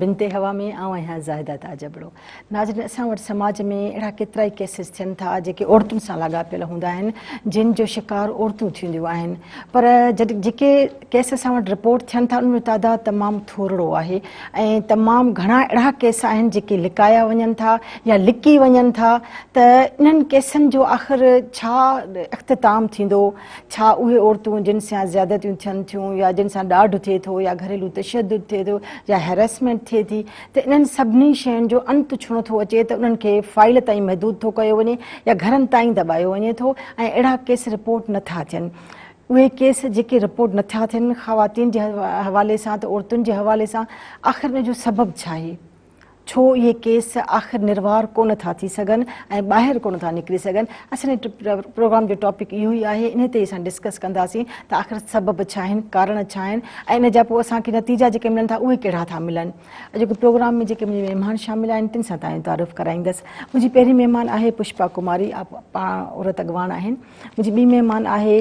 बिनते हवा में आहियां ज़ाहिदा ताजबड़ो। नाज़रीन, असां वटि समाज में अहिड़ा केतिरा ई केसिस थियनि था जेके औरतुनि सां लाॻापियल हूंदा आहिनि, जिन जो शिकार औरतूं थींदियूं आहिनि, पर जेके केस असां वटि रिपोर्ट थियनि था उन जो तादादु तमामु थोरो आहे ऐं तमामु घणा अहिड़ा केस आहिनि जेके लिकाया वञनि था या लिकी वञनि था। त इन्हनि केसनि जो आख़िर छा इख़्तिताम थींदो? छा उहे औरतूं जिन सां ज़्यादतियूं थियनि थियूं या जिन सां ॾाढ थिए थो या घरेलू तशद्दुद थिए थो या हैरेसमेंट थिए थी, त इन्हनि सभिनी शयुनि जो अंत छो नथो अचे त उन्हनि खे फाइल ताईं महदूद थो कयो वञे या घरनि ताईं दॿायो वञे थो ऐं अहिड़ा केस रिपोर्ट नथा थियनि। उहे केस जेके रिपोर्ट नथा थियनि ख़वातीन जे हवाले सां त औरतुनि जे हवाले सां, आख़िर इन जो सबबु छा आहे? छो इहे केस आख़िर निर्वार कोन था थी सघनि ऐं ॿाहिरि कोन था निकिरी सघनि? असांजे प्रोग्राम जो टॉपिक इहो ई आहे। इन ते असां डिस्कस कंदासीं त आख़िर सबबु छा आहिनि, कारण छा आहिनि ऐं इन जा पोइ असांखे नतीजा जेके मिलनि था उहे कहिड़ा था मिलनि। अॼोके प्रोग्राम में जेके मुंहिंजे महिमान शामिल आहिनि तिन सां तव्हांजो तारुफ़ कराईंदसि। मुंहिंजी पहिरीं महिमान आहे पुष्पा कुमारी, पाण औरत अॻवान आहिनि। मुंहिंजी ॿी महिमान आहे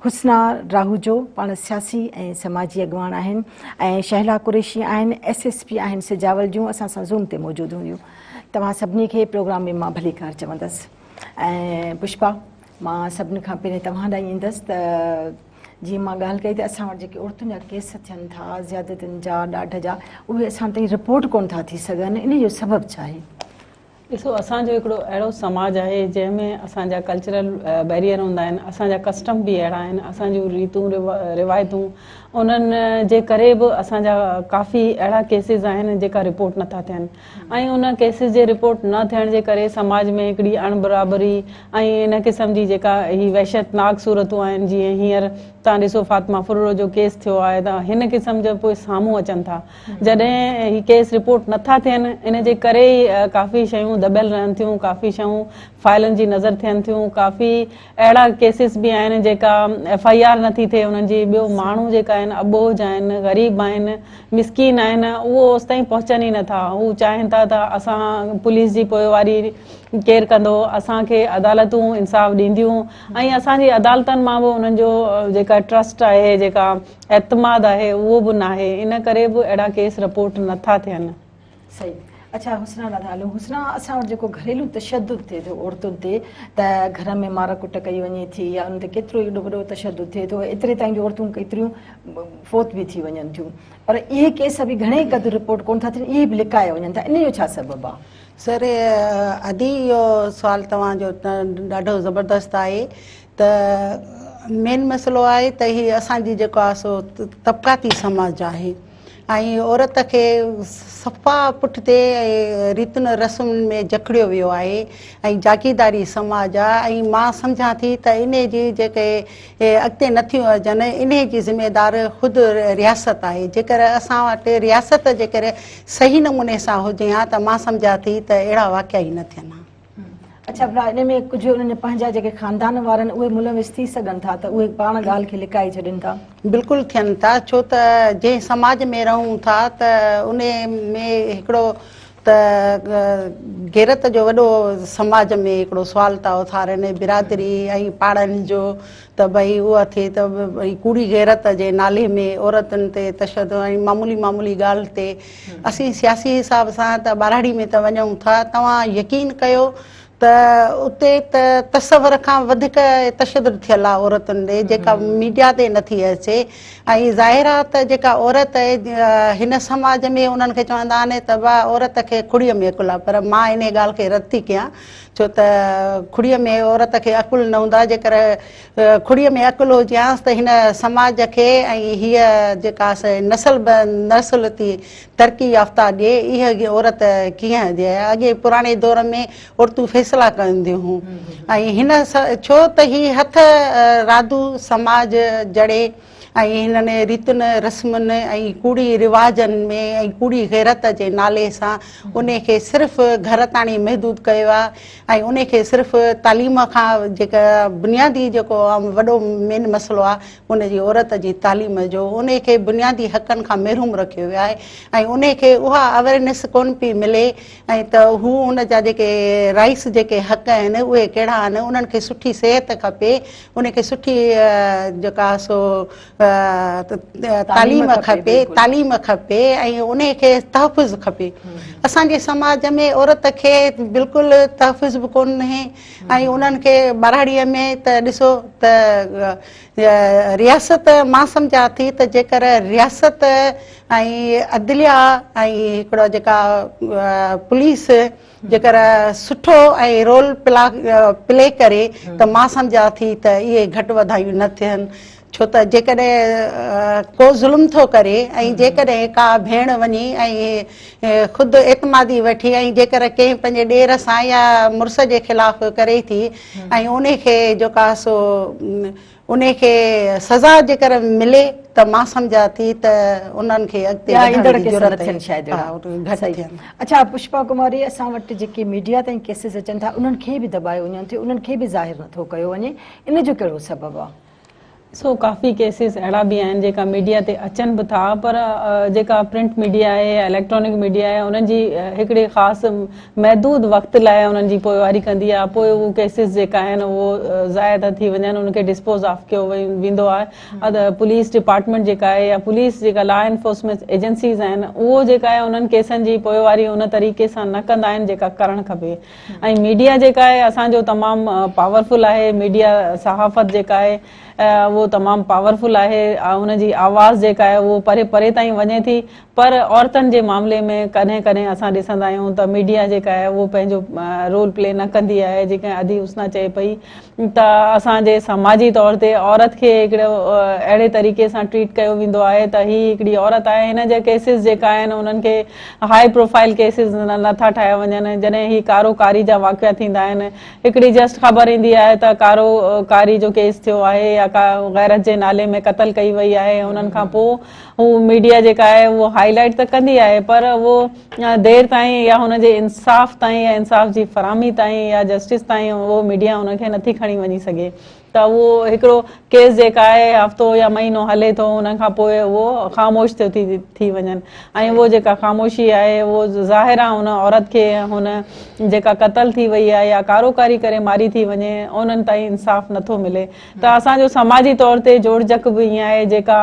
हुस्ना राहूजो, पाण सियासी ऐं समाजी अॻवान आहिनि। ऐं शहला कुरैशी आहिनि, SSP आहिनि सिजावल जूं, असां सां ज़ूम ते मौजूदु हुयूं। तव्हां सभिनी खे प्रोग्राम में मां भली कार चवंदसि। ऐं पुष्पा, मां सभिनी खां पहिरीं तव्हां ॾांहुं ईंदसि त जीअं मां ॻाल्हि कई त असां वटि जेके औरतुनि जा केस थियनि था ज़्यादतियुनि जा, ॾाढ जा, उहे असां ताईं रिपोर्ट कोन था थी सघनि। इन जो सबबु छा आहे? ॾिसो, असांजो हिकिड़ो अहिड़ो समाज आहे जंहिंमें असांजा कल्चरल बैरियर हूंदा आहिनि, असांजा कस्टम बि अहिड़ा आहिनि, असांजूं रीतूं रिवायतूं, उन्हनि जे करे बि असांजा काफ़ी अहिड़ा केसिस आहिनि जेका रिपोर्ट नथा थियनि। ऐं उन केसिस जे रिपोर्ट न थियण जे करे समाज में हिकिड़ी अणबराबरी ऐं इन क़िस्म जी जेका ही वहशतनाक सूरतूं आहिनि, जीअं हींअर तव्हां ॾिसो फातिमा फुर्रो जो केस थियो आहे, त हिन क़िस्म जो पोइ साम्हूं अचनि था। जॾहिं ही केस रिपोर्ट नथा थियनि, इन जे करे ई काफ़ी शयूं दॿियल रहनि थियूं, काफ़ी शयूं फाइलनि जी नज़र थियनि थियूं, काफ़ी अहिड़ा केसिस बि आहिनि जेका FIR नथी थिए उन्हनि जी। ॿियो, माण्हू जेका आहिनि अबोझ आहिनि, ग़रीब आहिनि, मिसकीन आहिनि, उहो ओसि ताईं पहुचनि ई नथा। हू चाहिनि था त असां पुलिस जी पोइवारी केरु कंदो, असांखे अदालतूं इंसाफ़ ॾींदियूं ऐं असांजी अदालतनि मां बि उन्हनि जो जेका ट्रस्ट आहे, जेका एतमाद आहे, उहो बि न आहे। इन करे बि अहिड़ा केस रिपोर्ट नथा थियनि। सही। अच्छा हुस्ना ॾाढा हलो। हुस्ना, असां वटि जेको घरेलू तशद्दुद थिए थो औरतुनि ते, त घर में मार कुट कई वञे थी या उन ते केतिरो एॾो वॾो तशद्दुद थिए थो, एतिरे ताईं जो औरतूं केतिरियूं फ़ौत बि थी वञनि थियूं, पर इहे केस बि घणेई क़दुरु रिपोर्ट कोन था थियनि, इहे बि लिकाए वञनि था। इन जो छा सबबु आहे? सर, अदी इहो सुवालु तव्हांजो ॾाढो ज़बरदस्त आहे। त मेन मसइलो आहे त हीअ असांजी जेको आहे सो तबक़ाती समाज आहे ऐं औरत खे सफ़ा पुठिते रीतुनि रस्मुनि में जकड़ियो वियो आहे ऐं जागीरदारी समाज आहे। ऐं मां सम्झां थी त इन जी जेके अॻिते नथियूं अचनि, इन जी ज़िमेदार ख़ुदि रियासत आहे। जेकर असां वटि रियासत जेकर सही नमूने सां हुजे हा त मां सम्झां थी त अहिड़ा वाक़िया ई न थियनि। अच्छा भला, इन में कुझु उन्हनि पंहिंजा जेके ख़ानदान वारनि उहे मुलविस थी सघनि था त उहे पाण ॻाल्हि खे लिकाए छॾनि था? बिल्कुलु थियनि था, छो त जंहिं समाज में रहूं था त उन में हिकिड़ो त गैरत जो वॾो समाज में हिकिड़ो सुवाल था उथारनि, बिरादरी ऐं पाड़नि जो, त भई उहा थिए त भई कूड़ी गैरत जे नाले में औरतुनि ते तशद्दुद ऐं मामूली ॻाल्हि ते असीं सियासी हिसाब सां त ॿाराड़ी में त वञूं था। तव्हां यकीन कयो त उते त तसवर खां वधीक तशद्दुद थियल आहे औरतुनि ॾे, जेका मीडिया ते नथी अचे। ऐं ज़ाहिर आहे त जेका औरत हिन समाज में उन्हनि खे चवंदा आहिनि त वाह औरत खे खुड़ीअ में अकुलु आहे, पर मां इन ॻाल्हि खे रद्द थी कयां, छो त खुड़ीअ में औरत खे अकुलु न हूंदा। जेकर खुड़ीअ में अकुलु हुजांसि त हिन समाज खे ऐं हीअ जेका नस्ल थी तरक़ी याफ़्ता ॾिए, इहा औरत कीअं ॾिए? अॻे पुराणे दौर में औरतूं फ़ैसिला कंदियूं हुयूं ऐं हिन छो त हीअ हथ राधू समाज जड़े ऐं हिननि रीतुनि रस्मुनि ऐं कूड़ी रिवाजनि में ऐं कूड़ी गैरत जे नाले सां उन खे सिर्फ़ु घर ताणी महदूद कयो आहे ऐं उन खे सिर्फ़ु तालीम खां जेका बुनियादी जेको वॾो मेन मसइलो आहे उन जी औरत जी तालीम जो, उन खे बुनियादी हक़नि खां महरूम रखियो वियो आहे ऐं उन खे उहा अवेयरनेस कोन पई मिले ऐं त हू उन जा जेके राइट्स जेके हक़ आहिनि उहे कहिड़ा आहिनि, उन्हनि खे सुठी सिहत खपे, उन खे सुठी जेका सो तालीम खपे, तालीम खपे ऐं उन खे तहफ़ुज़ खपे। असांजे समाज में औरत खे बिल्कुलु तहफ़ुज़ बि कोन्हे ऐं उन्हनि खे ॿारहाड़ीअ में त ॾिसो त रियासत मां सम्झां थी त जेकर रियासत ऐं अदलिया ऐं हिकिड़ो जेका पुलिस जेकर सुठो ऐं रोल प्ले करे त मां सम्झां थी त इहे घटि वधायूं न थियनि। छो त जेकॾहिं को ज़ुल्म थो करे ऐं जेकॾहिं का भेण वञी ऐं ख़ुदि एतमादी वठी ऐं जेकर कंहिं पंहिंजे ॾेर सां या मुड़ुस जे ख़िलाफ़ करे थी ऐं उन खे जेका सो उन खे सज़ा जेकर मिले त मां सम्झां थी त उन्हनि खे अॻिते वधण जी ज़रूरत आहे। अच्छा पुष्पा कुमारी, असां वटि जेके मीडिया ताईं केसिस अचनि था उन्हनि खे बि दॿायो वञे थो, उन्हनि खे बि ज़ाहिर नथो कयो वञे, इन जो कहिड़ो सबबु आहे? सो काफ़ी केसिस अहिड़ा बि आहिनि जेका मीडिया ते अचनि बि था, पर जेका प्रिंट मीडिया आहे या इलेक्ट्रॉनिक मीडिया आहे उन्हनि जी हिकिड़े ख़ासि महदूद वक़्त लाइ उन्हनि जी पोइवारी कंदी आहे। पोइ उहे केसिस जेका आहिनि उहो ज़ाया था थी वञनि, उनखे डिस्पोज ऑफ कयो वेंदो आहे। पुलिस डिपार्टमेंट जेका आहे या पुलिस जेका लॉ एनफोर्समेंट एजेंसीज़ आहिनि उहो जेका आहे उन्हनि केसनि जी पोइवारी उन तरीक़े सां न कंदा आहिनि जेका करणु खपे। ऐं मीडिया जेका आहे असांजो तमामु पावरफुल आहे। मीडिया सहाफ़त जेका आहे वो तमामु पावरफुल आहे, उनजी आवाज़ जेका आहे उहो परे परे ताईं वञे थी। पर औरतुनि जे मामले में कॾहिं कॾहिं असां ॾिसंदा आहियूं त मीडिया जेका आहे उहो पंहिंजो रोल प्ले न कंदी आहे। जेका अदी उसना चए पई त असांजे समाजी तौर ते औरत खे हिकिड़ो अहिड़े तरीक़े सां ट्रीट कयो वेंदो आहे त हीअ हिकिड़ी औरत आहे। हिन जा केसिस जेका आहिनि उन्हनि खे हाई प्रोफाइल केसिस नथा ठाहिया वञनि। जॾहिं ही कारोकारी जा वाक़िया थींदा आहिनि, हिकिड़ी जस्ट ख़बर ईंदी आहे त कारोकारी जो केस थियो आहे या गैरत जे नाले में क़तल कई वई आहे, उन्हनि खां पोइ हू मीडिया जेका आहे उहो हाईलाइट त कंदी आहे पर उहो देर ताईं या हुनजे इंसाफ़ ताईं या इंसाफ़ जी फराहमी ताईं या जस्टिस ताईं उहो मीडिया उनखे नथी खणी वञी सघे। त उहो हिकिड़ो केस जेका आहे हफ़्तो या महीनो हले थो, उन खां पोइ उहो ख़ामोश थी वञनि ऐं उहो जेका ख़ामोशी आहे उहो ज़ाहिर आहे हुन औरत खे हुन जेका क़तल थी वई आहे या कारोकारी करे मारी थी वञे उन्हनि ताईं इंसाफ़ नथो मिले। त असांजो समाजी तौर ते जोड़जक बि ईअं आहे, जेका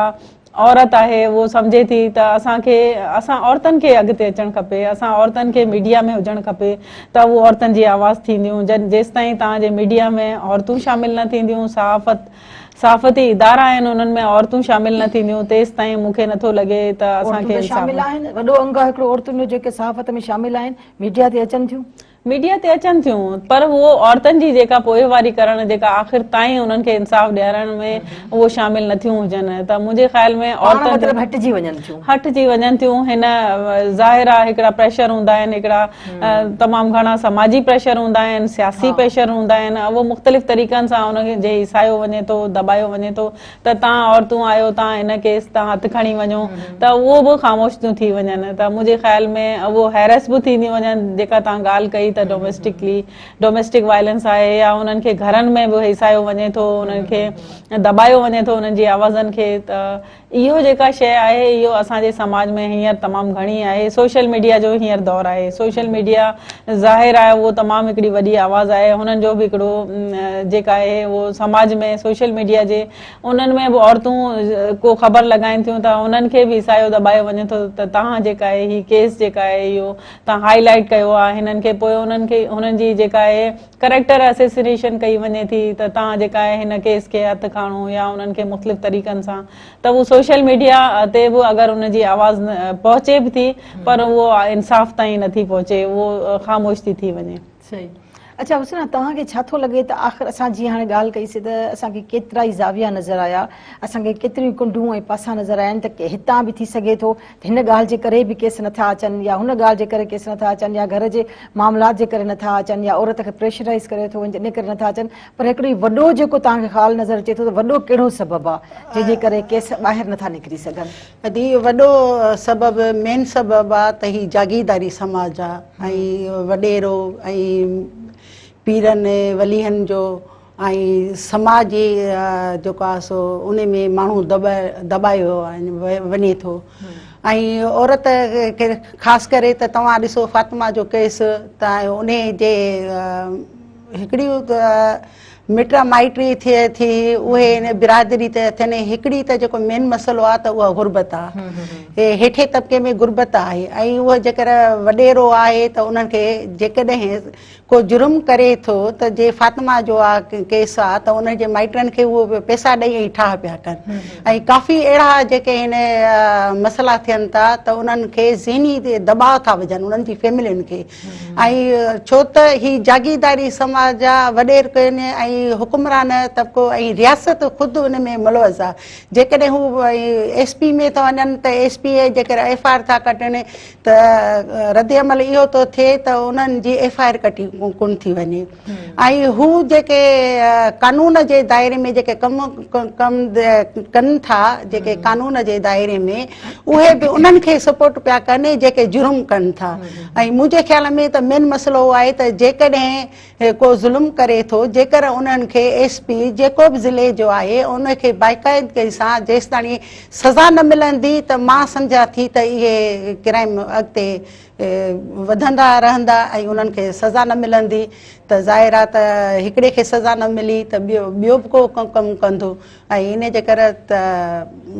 औरत आहे उहो सम्झे थी त असां औरतुनि खे अॻिते अचणु खपे, असां औरतुनि खे मीडिया में हुजणु खपे त उहो औरतुनि जी आवाज़ थींदियूं। जेसि ताईं तव्हांजे मीडिया में औरतूं शामिल न थींदियूं, सहाफ़ती इदारा आहिनि उन्हनि में औरतूं शामिल न थींदियूं, तेसि ताईं मूंखे नथो लॻे त असांखे शामिल आहिनि। वॾो अंग आहे हिकिड़ो औरतुनि जो जेके सहाफ़त में शामिल आहिनि, मीडिया ते अचनि थियूं पर उहो औरतुनि जी जेका पोइवारी करणु जेका आख़िर ताईं उन्हनि खे इंसाफ़ ॾियारण में उहो शामिल नथियूं हुजनि। त मुंहिंजे ख़्याल में औरतुनि हटिजी वञनि थियूं। हिन ज़ाहिर आहे हिकिड़ा प्रेशर हूंदा आहिनि, हिकिड़ा तमामु घणा समाजी प्रेशर हूंदा आहिनि, सियासी प्रेशर हूंदा आहिनि। उहो मुख़्तलिफ़ तरीक़नि सां उनखे जे हिसायो वञे थो, दॿायो वञे थो त तव्हां औरतूं आहियो, तव्हां हिन केस तव्हां हथु खणी वञो, त उहो बि ख़ामोश थियूं थी वञनि। त मुंहिंजे ख़्याल में उहो हैरस बि थींदियूं वञनि जेका तव्हां ॻाल्हि कई त डोमेस्टिक वायलेंस आहे या उन्हनि खे घरनि में बि हिसायो वञे थो, उन्हनि खे दॿायो वञे थो उन्हनि जी आवाज़नि खे। त इहो जेका शइ आहे इहो असांजे समाज में हींअर तमामु घणी आहे। सोशल मीडिया जो हींअर दौरु आहे। सोशल मीडिया ज़ाहिर आहे उहो तमामु हिकिड़ी वॾी आवाज़ आहे। हुननि जो बि हिकिड़ो जेका आहे उहो समाज में सोशल मीडिया जे उन्हनि में बि औरतूं को ख़बर लॻाइनि थियूं त उन्हनि खे बि हिसायो दॿायो वञे थो त तव्हां जेका आहे हीअ केस जेका आहे इहो तव्हां हाईलाइट कयो आहे, हिननि खे पोइ हुननि जी जेका आहे करेक्टर असेसिनेशन कई वञे थी त तव्हां जेका आहे हिन केस खे हथु खणो या उन्हनि खे मुख़्तलिफ़ तरीक़नि सां। त उहो सोशल मीडिया ते बि अगरि उनजी आवाज़ पहुचे बि थी पर उहो इंसाफ़ ताईं नथी पहुचे, उहो ख़ामोश थी वञे। सही। अच्छा हुसैना, तव्हांखे छा थो लॻे त आख़िर असां जीअं हाणे ॻाल्हि कईसीं त असांखे केतिरा ई ज़ाविया नज़र आया, असांखे केतिरियूं कुंडूं ऐं पासा नज़र आया आहिनि त हितां बि थी सघे थो हिन ॻाल्हि जे करे बि केस नथा अचनि या हुन ॻाल्हि जे करे केस नथा अचनि या घर जे मामलात जे करे नथा अचनि या औरत खे प्रेशराइज़ करे थो वञे इन करे नथा अचनि। पर हिकिड़ी वॾो जेको तव्हांखे ख़्यालु नज़र अचे थो त वॾो कहिड़ो सबबु आहे जंहिंजे करे केस ॿाहिरि नथा निकिरी सघनि? अदी वॾो सबबु मेन सबबु आहे त ही जागीरदारी समाज आहे ऐं वॾेरो ऐं पीरनि वलीहनि जो ऐं समाजी जेको आहे सो उन में माण्हू दॿायो वञे थो। ऐं औरत खे ख़ासि करे त तव्हां ॾिसो फातिमा जो केस त उन जे हिकिड़ियूं मिट माइटी थिए थी उहे इन बिरादरी त थियनि हिकिड़ी त जेको मेन मसइलो आहे त उहा गुरबत आहे हे हेठे तबिके में गुरबत आहे ऐं उहो जेकर वॾेरो आहे त उन्हनि खे जेकॾहिं को जुर्म करे थो त जे फातिमा जो आहे केस आहे त उनजे माइटनि खे उहो पैसा ॾेई ऐं ठाह पिया कनि ऐं काफ़ी अहिड़ा जेके हिन मसइला थियनि था त उन्हनि खे ज़हनी दबाव था विझनि उन्हनि जी फैमिलियुनि खे ऐं छो त ही जागीरदारी समाज जा वॾेर कनि ऐं हुकुमरान तबिको ऐं रियासत ख़ुदि उन में मुलवज़ आहे जेकॾहिं हू SP में था वञनि त SP जेकर FIR था कटनि त रद अमल इहो थो थिए त उन्हनि जी FIR कटी कोन थी वञे ऐं हू जेके कानून जे दायरे में जेके कम कनि था जेके कानून जे दायरे में उहे बि उन्हनि खे सपोर्ट पिया कनि जेके जुर्म कनि था ऐं मुंहिंजे ख़्याल में त मेन मसइलो आहे त जेकॾहिं को ज़ुल्म करे थो जेकर उन्हनि खे SP जेको बि ज़िले जो आहे उनखे बाक़ाइदगी सां जेसि ताणी सज़ा न मिलंदी त मां सम्झां थी त इहे क्राइम अॻिते वधंदा रहंदा ऐं उन्हनि खे सज़ा न मिलंदी त ज़ाहिर आहे त हिकिड़े खे सज़ा न मिली त ॿियो बि को कमु कंदो ऐं इन जे करे त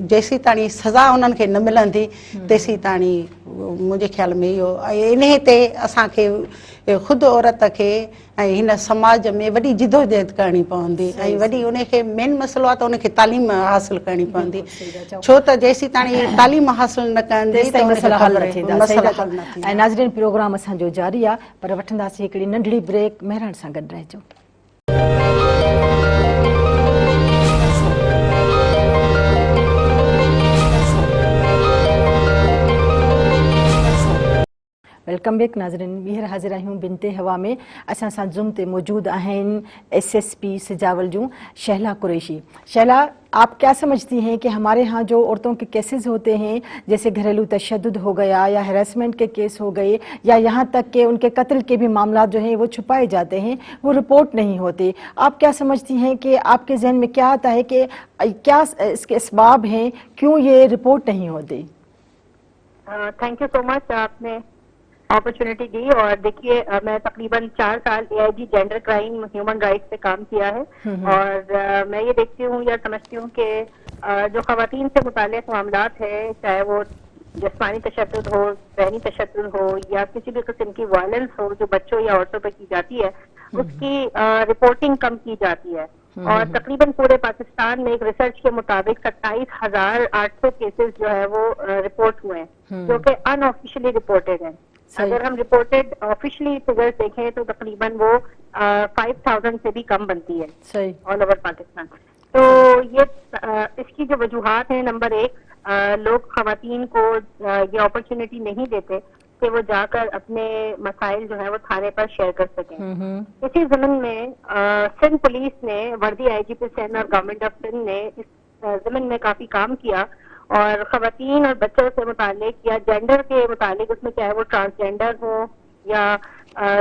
जेसीं ताणी सज़ा उन्हनि खे न मिलंदी तेसीं ताणी मुंहिंजे ख़्याल में इहो ऐं इन ते असांखे ख़ुदि औरत खे ऐं हिन समाज में वॾी जिदोजहद करणी पवंदी ऐं वॾी उनखे मेन मसइलो आहे त उनखे तालीम हासिल करणी पवंदी छो त जेसीं ताणी तालीम हासिल न कंदी त मसइला हल न थींदा मसइला हल न थींदा ऐं नाज़रीन प्रोग्राम असांजो जारी आहे पर वठंदासीं हिकिड़ी नंढड़ी ब्रेक महिरण सां गॾु रहिजो वेलकम बैक नाज़रीन ॿीहर हाज़िर आहियूं बिनते हवा में असां सां ज़ूम ते मौजूद आहिनि SSP सिजावल जूं शहला कुरैशी शहला आप क्या समझती हैं कि हमारे यहाँ जो औरतों के केसेस होते हैं जैसे घरेलू तशद्दुद हो गया या हैरेसमेंट के केस हो गए या यहाँ तक कि उनके कत्ल के भी मामला जो हैं वो छुपाए जाते हैं वो रिपोर्ट नहीं होते आप क्या समझती हैं कि आपके जहन में क्या आता है कि क्या इसके असबाब हैं क्यों ये रिपोर्ट नहीं होती थैंक यू सो मच आपने अपॉर्चुनिटी दी और देखिए मैं तकरीबन 4 साल AIG gender crime human rights पे काम किया है और मैं ये देखती हूँ या समझती हूँ कि जो खवातीन से मुताल्लिक़ मामलात है चाहे वो जिस्मानी तशद्दुद हो ज़हनी तशद्दुद हो या किसी भी किस्म की वायलेंस हो जो बच्चों या औरतों पर की जाती है उसकी रिपोर्टिंग कम की जाती है और तकरीबन पूरे पाकिस्तान में एक रिसर्च के मुताबिक 27,800 केसेस जो है वो रिपोर्ट हुए हैं जो कि अनऑफिशियली रिपोर्टेड हैं अगर हम रिपोर्टेड ऑफिशियली फिगर्स देखें तो तकरीबन वो 5,000 से भी कम बनती है ऑल ओवर पाकिस्तान तो ये इसकी जो वजूहात है नंबर 1 लोग खवातीन को ये अपॉर्चुनिटी नहीं देते कि वो जाकर अपने मसाइल जो है वो थाने पर शेयर कर सकें इसी ज़मीन में सिंध पुलिस ने वर्दी IGP सिंध और गवर्नमेंट ऑफ सिंध ने इस ज़मीन में काफ़ी काम किया और खवातीन और बच्चों से मुतालिक या जेंडर के मुतालिक उसमें चाहे वो ट्रांसजेंडर हो या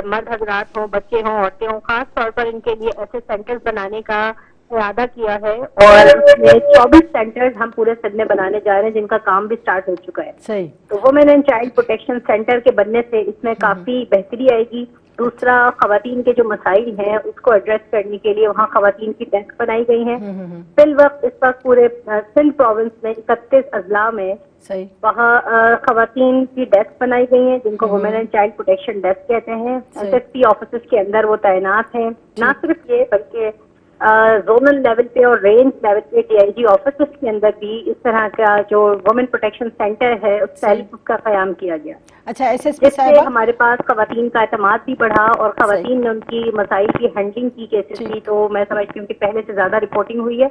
मर्द हजरात हो बच्चे हों औरतें हों खास तौर पर इनके लिए ऐसे सेंटर्स बनाने का इरादा किया है और उसमें 24 सेंटर्स हम पूरे सिंध में बनाने जा रहे हैं जिनका काम भी स्टार्ट हो चुका है सही तो women and child protection centre के बनने से इसमें काफी बेहतरी आएगी दूसरा खवातीन के जो मसाइल हैं उसको एड्रेस करने के लिए वहाँ खवातीन की डेस्क बनाई गई हैं फिल वक्त इस वक्त पूरे सिंध प्रोविंस में 31 अजला में वहाँ खवातीन की डेस्क बनाई गई हैं जिनको women and child protection desk कहते हैं SSP ऑफिस के अंदर वो तैनात हैं न सिर्फ ये बल्कि जोनल लेवल पे और रेंज लेवल पे DIG ऑफिस के अंदर भी इस तरह का जो वुमेन प्रोटेक्शन सेंटर है उसका क़याम किया गया अच्छा जिससे हमारे पास खवातीन का एतमाद भी बढ़ा और खवातीन ने उनकी मसाइल की हैंडलिंग की केसेस की तो मैं समझती हूँ कि पहले से ज्यादा रिपोर्टिंग हुई है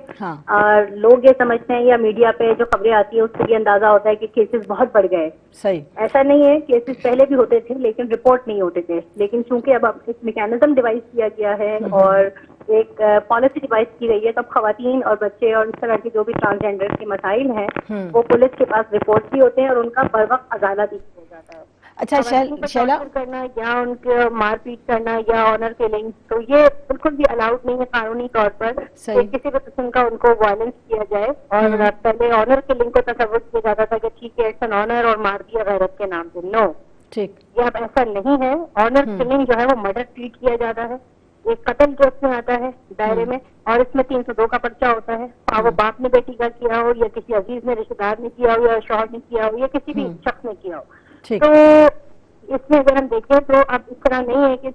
और लोग ये समझते हैं या मीडिया पे जो खबरें आती है उससे भी अंदाजा होता है कि केसेस बहुत बढ़ गए सही ऐसा नहीं है केसेस पहले भी होते थे लेकिन रिपोर्ट नहीं होते थे लेकिन चूंकि अब एक मैकेनिज्म डिवाइस किया गया है और एक पॉलिसी डिवाइस की गई है तब खवातीन और बच्चे और इस तरह के जो भी ट्रांसजेंडर के मसाइल हैं वो पुलिस के पास रिपोर्ट भी होते हैं और उनका बर वक्त अदालत भी किया जाता है अच्छा शैला करना या उनके मारपीट करना या ऑनर किलिंग तो ये बिल्कुल भी अलाउड नहीं है कानूनी तौर पर कि किसी भी किस्म का उनको वायलेंस किया जाए और पहले ऑनर किलिंग को तसव्वुर किया जाता था कि ठीक है इट्स एन ऑनर और मार दिया गैरत के नाम पे नो ठीक ये अब ऐसा नहीं है ऑनर किलिंग जो है वो मर्डर ट्रीट किया जाता है एक कत्ल जो उसमें आता है दायरे में, और इसमें 302 का पर्चा होता है, और वो बाप ने बेटी का किया हो या किसी अजीज ने रिश्तेदार ने किया हो या शौहर ने किया हो या किसी भी शख्स ने किया हो। ठीक। तो इसमें अगर हम देखें तो अब इस तरह नहीं है कि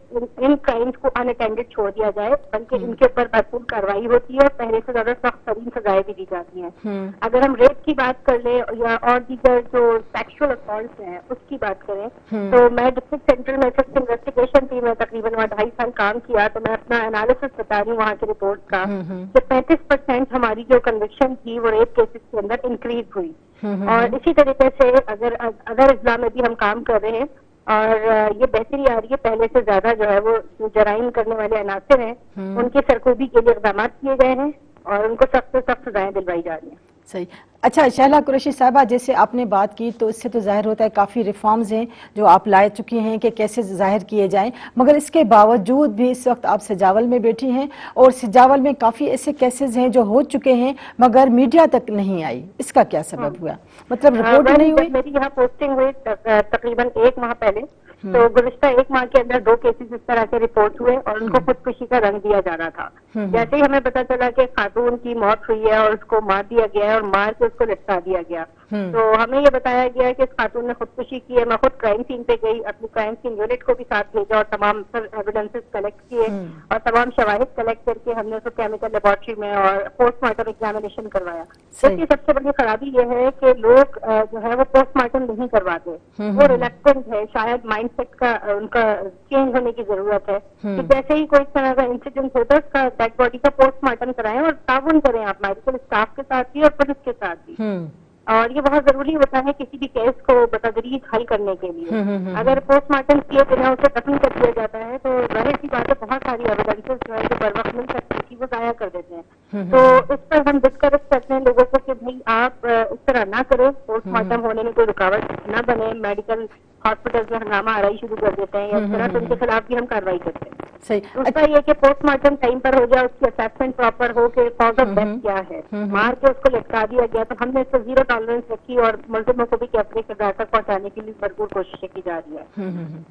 इन क्राइम्स को अनअटेंडेड छोड़ दिया जाए, बल्कि इनके ऊपर भरपूर कार्रवाई होती है और पहले से ज्यादा सख्त तरीन सजाएं भी दी जाती हैं। अगर हम रेप की बात कर ले या और दीगर जो सेक्सुअल असॉल्ट हैं उसकी बात करें, तो मैं डिस्ट्रिक्ट सेंट्रल में फिफ्थ इन्वेस्टिगेशन टीम में तकरीबन 2.5 साल काम किया, तो मैं अपना एनालिसिस बता रही हूँ वहाँ की रिपोर्ट का कि 35% हमारी जो कन्विक्शन थी वो रेप केसेस के अंदर इंक्रीज हुई। और इसी तरीके से अगर अदर अजला में भी हम काम कर रहे हैं और ये बेहतरी आ रही है, पहले से ज्यादा जो है वो जो जराइम करने वाले अनासर हैं उनकी सरकोबी के लिए इक़दाम किए गए हैं और उनको सख्त से सख्त सजाएं दिलवाई जा रही हैं। सही। अच्छा शहला कुरैशी साहबा, जैसे आपने बात की तो इससे तो जाहिर होता है काफ़ी रिफॉर्म्स हैं जो आप लाए चुकी हैं कि कैसे ज़ाहिर किए जाएं, मगर इसके बावजूद भी इस वक्त आप सिजावल में बैठी हैं और सिजावल में काफ़ी ऐसे केसेस हैं जो हो चुके हैं मगर मीडिया तक नहीं आई, इसका क्या सबब हुआ? मतलब रिपोर्ट नहीं हुई? मेरी यहाँ पोस्टिंग हुई तकरीबन 1 माह पहले, तो गुज़िश्ता 1 माह के अंदर 2 केसेस इस तरह के रिपोर्ट हुए और उनको खुदकुशी का रंग दिया जा रहा था। जैसे ही हमें पता चला कि खातून की मौत हुई है और उसको मार दिया गया है और मार के उसको लटका दिया गया, तो हमें ये बताया गया कि इस खातून ने खुदकुशी की है। मैं खुद क्राइम सीन पे गई, अपनी क्राइम सीन यूनिट को भी साथ भेजा और तमाम एविडेंसेस कलेक्ट किए और तमाम शवाहिद कलेक्ट करके हमने उसको केमिकल लेबोरेटरी में और पोस्टमार्टम एग्जामिनेशन करवाया। देखिए सबसे बड़ी खराबी ये है कि लोग जो है वो पोस्टमार्टम नहीं करवाते, वो रिलैक्टेंट है, शायद माइंडसेट का उनका चेंज होने की जरूरत है कि जैसे ही कोई तरह का इंसिडेंट होता है उसका डेड बॉडी का पोस्टमार्टम कराएं और ताउन करें आप मेडिकल स्टाफ के साथ भी और पुलिस के साथ भी। और ये बहुत जरूरी होता है किसी भी केस को बतदरीज हल करने के लिए। अगर पोस्टमार्टम किए बिना उसे दफन कर दिया जाता है तो जाहिर सी बात है बहुत सारी एविडेंसेस जो है जो बर वक्त मिल सकती थी वो जाया कर देते हैं। तो इस पर हम डिस्करेज करते हैं लोगों को कि भाई आप इस तरह ना करें, पोस्टमार्टम होने में कोई रुकावट ना बने, मेडिकल हॉस्पिटल में हंगामा आराई शुरू कर देते हैं या इस तरह, तो उनके खिलाफ भी हम कार्रवाई करते हैं। सही। दूसरा ये कि पोस्टमार्टम टाइम पर हो जाए, उसकी असेसमेंट प्रॉपर हो कि कॉज ऑफ डेथ क्या है, मार के उसको लटका दिया गया, तो हमने इससे 0 टॉलरेंस रखी और मुल्जिमों को भी कैफरे किरदार तक पहुंचाने के लिए भरपूर कोशिशें की जा रही है।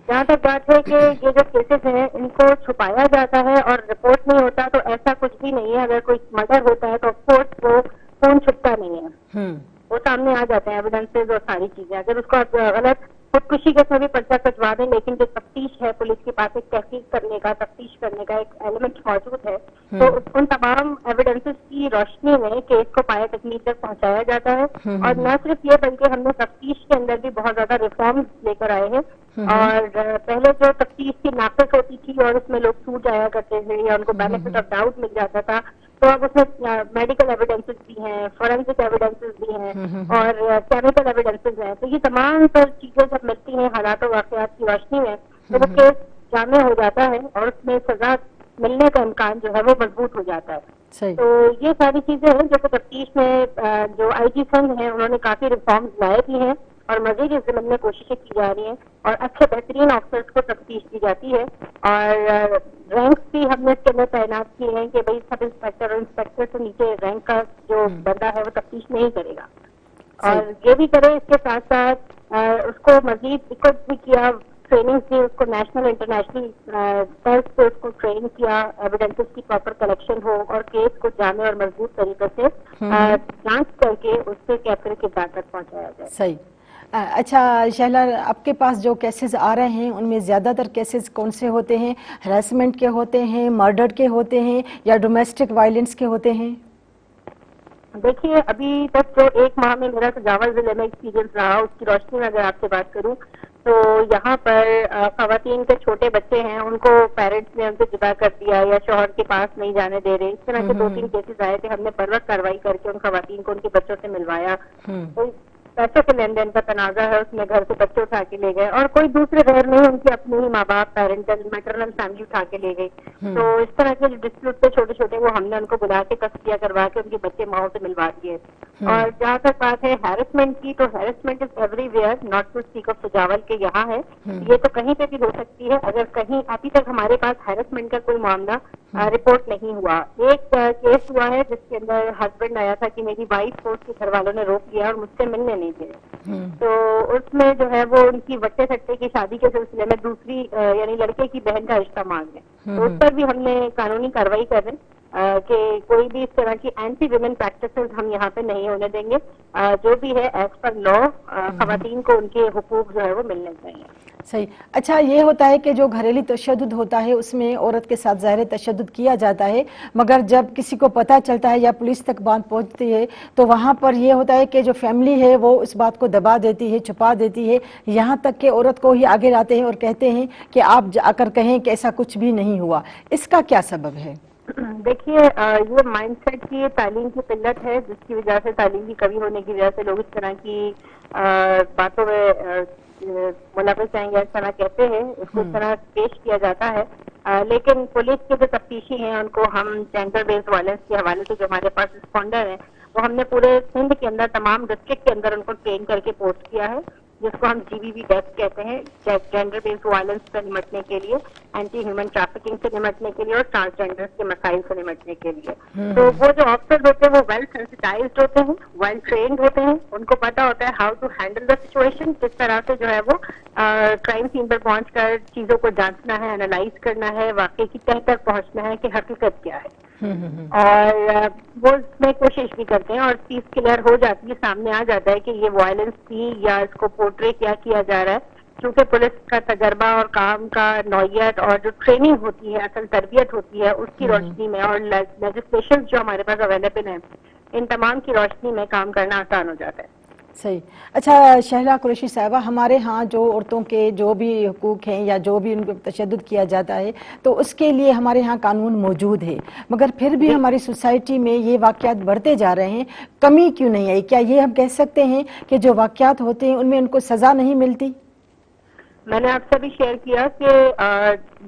जहाँ तक बात है कि ये जो केसेस हैं इनको छुपाया जाता है और रिपोर्ट नहीं होता, तो ऐसा कुछ भी नहीं है। अगर कोई मर्डर होता है तो ऑफकोर्स वो खून छुपता नहीं है, वो सामने आ जाते हैं एविडेंसेस और सारी चीजें। अगर उसको आप गलत खुदकुशी के भी पर्चा कटवा दें, लेकिन जो तफ्तीश है पुलिस के पास एक तहकीक करने का, तफ्तीश करने का एक एलिमेंट मौजूद है, तो उन तमाम एविडेंसेस की रोशनी में केस को पाया तकनीक तक पहुंचाया जाता है। और न सिर्फ ये बल्कि हमने तफ्तीश के अंदर भी बहुत ज्यादा रिफॉर्म्स लेकर आए हैं। और पहले जो तफ्तीश की नाक़िस होती थी और उसमें लोग छूट जाया करते थे या उनको बेनिफिट ऑफ डाउट मिल जाता था, तो अब उसमें मेडिकल एविडेंसेस भी हैं, फॉरेंसिक एविडेंसेस भी हैं और केमिकल एविडेंसेस हैं। तो ये तमाम पर चीजें जब मिलती हैं हालात और वाक़यात की रोशनी में, तो वो केस जामे हो जाता है और उसमें सजा मिलने का इम्कान जो है वो मजबूत हो जाता है। सही। तो ये सारी चीजें हैं जो कि तफ्तीश में जो IG संघ हैं उन्होंने काफी रिफॉर्म्स लाए भी हैं और मजीद इस ज़िम्मे में कोशिशें की जा रही हैं और अच्छे बेहतरीन ऑफिसर्स को तफ्तीश दी जाती है। और रैंक्स भी हमने इसके अंदर तैनात किए हैं कि भाई सब इंस्पेक्टर और इंस्पेक्टर से नीचे रैंक का जो बंदा है वो तफ्तीश नहीं करेगा और ये भी करे। इसके साथ साथ उसको मजीद इक्विप भी किया, ट्रेनिंग की, उसको नेशनल इंटरनेशनल स्तर पे उसको ट्रेन किया, एविडेंसेस की प्रॉपर कलेक्शन हो और केस को जामे और मजबूत तरीके से जांच करके उससे कैफरे के दांत तक पहुंचाया जाए। सही। अच्छा शहला, आपके पास जो केसेस आ रहे हैं उनमें ज़्यादातर केसेस कौन से होते हैं? हरासमेंट के होते हैं, मर्डर के होते हैं या डोमेस्टिक वायलेंस के होते हैं? देखिए अभी तक जो 1 माह में मेरा सजावल जिले में एक्सपीरियंस रहा उसकी रोशनी में अगर आपसे बात करूं तो यहाँ पर खवातीन के छोटे बच्चे हैं उनको पेरेंट्स ने उनसे जुदा कर दिया या शौहर के पास नहीं जाने दे रहे, इस तरह के 2-3 केसेस आए थे। हमने बर वक्त कार्रवाई करके उन खवातीन को उनके बच्चों से मिलवाया। तो पैसों के लेन देन का तनाजा है, उसमें घर से बच्चे उठा के ले गए और कोई दूसरे घर नहीं, उनके अपने ही माँ बाप पेरेंटल मैटरनल फैमिली उठा के ले गई। तो इस तरह के डिस्प्यूट थे छोटे छोटे, वो हमने उनको बुला के तस्किया करवा के उनके बच्चे माओ से मिलवा दिए। और जहाँ तक बात है हैरेसमेंट की, तो harassment is everywhere, not to speak of Sujawal के यहाँ है, ये तो कहीं पे भी हो सकती है। अगर कहीं अभी तक हमारे पास हैरेसमेंट का कोई मामला रिपोर्ट नहीं हुआ। एक केस हुआ है जिसके अंदर हस्बैंड आया था कि मेरी वाइफ को उसके घर वालों ने रोक लिया और मुझसे मिलने नहीं दिए, तो उसमें जो है वो उनकी वट्टे सट्टे की शादी के सिलसिले में दूसरी यानी लड़के की बहन का रिश्ता मांग रहे, तो उस पर भी हमने कानूनी कार्रवाई कर रहे हैं कि कोई भी इस तरह की एंटी विमेन प्रैक्टिसेस हम यहाँ पे नहीं होने देंगे। जो भी है एज पर लॉ खवातीन को उनके हुकूक जो है वो मिलने चाहिए। सही। अच्छा, ये होता है कि जो घरेलू तशद्दुद होता है उसमें औरत के साथ ज़ाहिर तशद्दुद किया जाता है, मगर जब किसी को पता चलता है या पुलिस तक बात पहुंचती है तो वहाँ पर ये होता है कि जो फैमिली है वो उस बात को दबा देती है, छुपा देती है, यहाँ तक कि औरत को ही आगे लाते हैं और कहते हैं कि आप जाकर कहें कि ऐसा कुछ भी नहीं हुआ। इसका क्या सबब है? देखिए, ये माइंडसेट की तालीम की किल्लत है, जिसकी वजह से तालीम की कमी होने की वजह से लोग इस तरह की बातों में मुलविस हैं या इस तरह कहते हैं, इसको इस तरह पेश किया जाता है। लेकिन पुलिस के जो तफ्तीशी हैं उनको हम जेंडर बेस्ड वायलेंस के हवाले से जो हमारे पास रिस्पॉन्डर हैं वो हमने पूरे सिंध के अंदर तमाम डिस्ट्रिक्ट के अंदर उनको ट्रेन करके पोस्ट किया है, जिसको हम GBV डेस्क कहते हैं, जेंडर बेस्ड वायलेंस से निमटने के लिए, एंटी ह्यूमन ट्रैफिकिंग से निमटने के लिए और ट्रांसजेंडर्स के मसाइल से निमटने के लिए। तो वो जो ऑफिसर्स होते हैं वो वेल सेंसिटाइज्ड होते हैं, वेल ट्रेन्ड होते हैं, उनको पता होता है हाउ टू हैंडल द सिचुएशन, किस तरह से जो है वो क्राइम सीन पर पहुंचकर चीजों को जांचना है, एनालाइज करना है, वाकई की तह तक पहुंचना है कि हकीकत क्या है। और वो इसमें कोशिश भी करते हैं और चीज क्लियर हो जाती है, सामने आ जाता है कि ये वायलेंस थी या इसको पोर्ट्रे क्या किया जा रहा है। क्योंकि पुलिस का तजर्बा और काम का नौयत और जो ट्रेनिंग होती है, असल तरबियत होती है, उसकी रोशनी में और लेजिस्लेशन जो हमारे पास अवेलेबल है, इन तमाम की रोशनी में काम करना आसान हो जाता है। सही। अच्छा शहला कुरैशी साहिबा, हमारे यहाँ जो औरतों के जो भी हुकूक हैं या जो भी उनको तशद्दुद किया जाता है तो उसके लिए हमारे यहाँ कानून मौजूद है, मगर फिर भी हमारी सोसाइटी में ये वाक़यात बढ़ते जा रहे हैं, कमी क्यों नहीं आई? क्या ये हम कह सकते हैं कि जो वाक़यात होते हैं उनमें उनको सज़ा नहीं मिलती? मैंने आपसे भी शेयर किया कि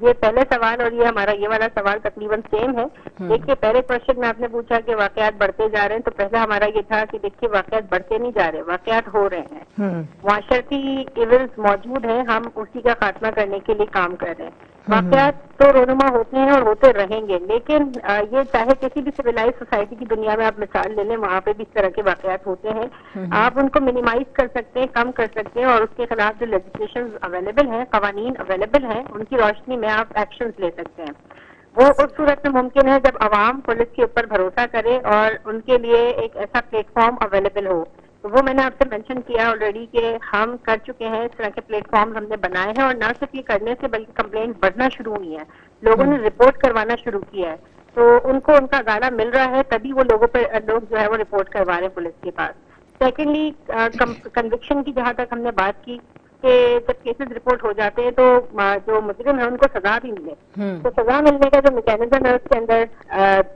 ये पहले सवाल और ये हमारा ये वाला सवाल तकरीबन सेम है। देखिए, पहले क्वेश्चन में आपने पूछा कि वाकयात बढ़ते जा रहे हैं, तो पहला हमारा ये था कि देखिए वाकयात बढ़ते नहीं जा रहे, वाकयात हो रहे हैं, माशरती इविल्स मौजूद हैं, हम उसी का खात्मा करने के लिए काम कर रहे हैं। वाकयात तो रोनुमा होते हैं और होते रहेंगे, लेकिन ये चाहे किसी भी सिविलाइज सोसाइटी की दुनिया में आप मिसाल ले लें, वहाँ पे भी इस तरह के वाकयात होते हैं। आप उनको मिनिमाइज कर सकते हैं, कम कर सकते हैं, और उसके खिलाफ जो लेजिस्लेशन अवेलेबल है, कवानीन अवेलेबल हैं, उनकी रोशनी में आप एक्शन ले सकते हैं। वो उस सूरत में मुमकिन है जब अवाम पुलिस के ऊपर भरोसा करे और उनके लिए एक ऐसा प्लेटफॉर्म अवेलेबल हो। तो वो मैंने आपसे मेंशन किया ऑलरेडी कि हम कर चुके हैं, इस तरह के प्लेटफॉर्म हमने बनाए हैं, और न सिर्फ ये करने से बल्कि कंप्लेंट बढ़ना शुरू हुई है, लोगों ने रिपोर्ट करवाना शुरू किया है, तो उनको उनका गाला मिल रहा है, तभी वो लोग जो है वो रिपोर्ट करवा रहे हैं पुलिस के पास। सेकेंडली, कन्विक्शन की जहाँ तक हमने बात की कि जब केसेस रिपोर्ट हो जाते हैं तो जो मुजरिम है उनको सजा भी मिले, तो सजा मिलने का जो मैकेनिज्म है उसके अंदर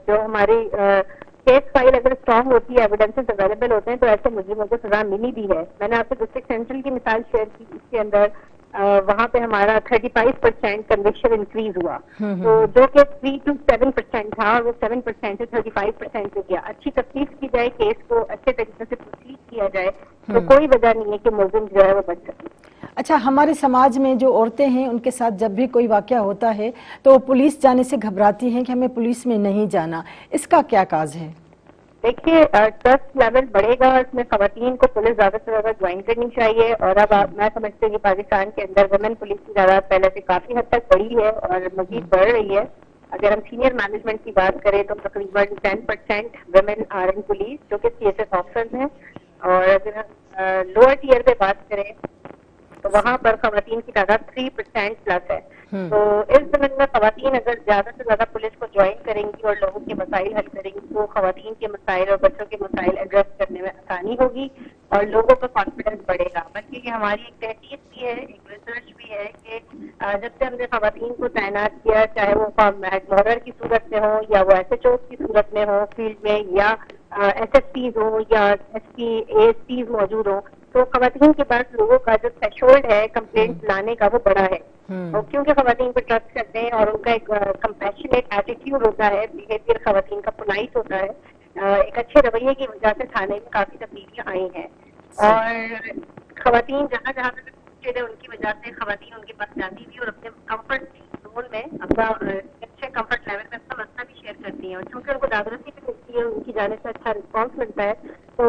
जो हमारी केस फाइल अगर स्ट्रांग होती है, एविडेंसेस अवेलेबल होते हैं, तो ऐसे मुजरिमों को सजा मिली भी है। मैंने आपसे डिस्ट्रिक्ट सेंट्रल की मिसाल शेयर की, इसके अंदर वहाँ पे हमारा 35% कन्विक्शन इंक्रीज हुआ, तो जो कि 3 to 7% था, और वो 7% से 35% पे गया। अच्छी तफ्तीश की जाए, केस को अच्छे तरीके से प्रोसीड किया जाए, तो कोई वजह नहीं है कि मुलजिम जो है वो बच सके। अच्छा, हमारे समाज में जो औरतें हैं उनके साथ जब भी कोई वाक़या होता है तो पुलिस जाने से घबराती हैं कि हमें पुलिस में नहीं जाना, इसका क्या काज है? देखिए, ट्रस्ट लेवल बढ़ेगा, इसमें खवातीन को पुलिस ज्यादा से ज्यादा ज्वाइन करनी चाहिए, और अब मैं समझती हूँ कि पाकिस्तान के अंदर वुमेन पुलिस की तादाद पहले से काफी हद तक बढ़ी है और मजीद बढ़ रही है। अगर हम सीनियर मैनेजमेंट की बात करें तो तकरीबन 10% वुमेन आर इन पुलिस जो कि CSS ऑफिसर्स हैं, और अगर हम लोअर टीयर पे बात करें तो वहाँ पर खवातीन की तादाद 3% प्लस है। तो इस जमीन में खवातीन अगर ज्यादा से ज्यादा पुलिस को ज्वाइन करेंगी और लोगों के मसाइल हल करेंगी, तो खवातीन के मसाइल और बच्चों के मसाइल एड्रेस करने में आसानी होगी और लोगों का कॉन्फिडेंस बढ़ेगा। बल्कि ये हमारी एक तहकीक भी है, एक रिसर्च भी है कि जब से हमने खवातीन को तैनात किया, चाहे वो मोहर की सूरत में हो या वो SHO की सूरत में हो फील्ड में, या SSPs हो या SP ASPs मौजूद हो, तो खवातीन के पास लोगों का जो थ्रेशोल्ड है कंप्लेंट लाने का वो बड़ा है। और क्योंकि खवातीन को ट्रस्ट करते हैं और उनका एक कंपैशनेट एटीट्यूड होता है, बिहेवियर खवातीन का पोलाइट होता है, एक अच्छे रवैये की वजह से थाने में काफी तब्दीलियां आई हैं। और खवातीन जहाँ जहाँ तक पहुंचे थे उनकी वजह से खवातीन उनके पास जाती थी और अपने कंफर्ट जोन में, अपना अच्छे कंफर्ट लेवल में अपना रही हैं, और चूंकि उनको जागृति भी मिलती है, उनकी जाने से अच्छा रिस्पॉन्स मिलता है, तो